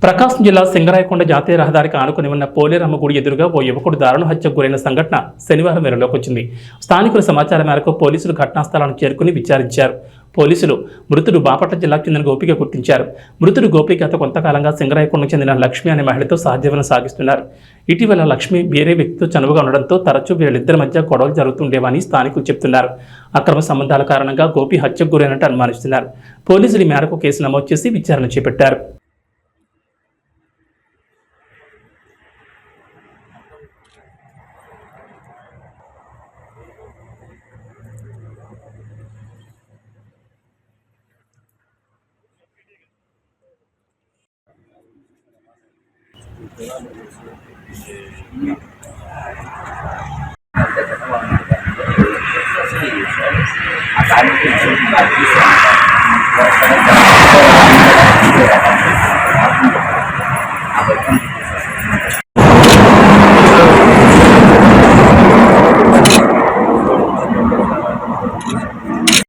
ప్రకాశం జిల్లా సింగరాయకొండ జాతీయ రహదారికి ఆనుకుని ఉన్న పోలేరమ్మ గుడి ఎదురుగా ఓ యువకుడు దారుణ హత్యకు గురైన సంఘటన శనివారం వెలుగులోకి వచ్చింది. స్థానికుల సమాచారం మేరకు పోలీసులు ఘటనా స్థలాన్ని చేరుకుని విచారించారు. పోలీసులు మృతుడు బాపట్ల జిల్లాకు చెందిన గోపిగా గుర్తించారు. మృతుడు గోపి గత కొంతకాలంగా సింగరాయకొండకు చెందిన లక్ష్మి అనే మహిళతో సహజీవనం సాగిస్తున్నారు. ఇటీవల లక్ష్మి వేరే వ్యక్తితో చనువుగా ఉండడంతో తరచూ వీళ్ళిద్దరి మధ్య గొడవలు జరుగుతుండేవని స్థానికులు చెబుతున్నారు. అక్రమ సంబంధాల కారణంగా గోపి హత్యకు గురైనట్టు అనుమానిస్తున్నారు. పోలీసులు ఈ మేరకు కేసు నమోదు చేసి విచారణ చేపట్టారు.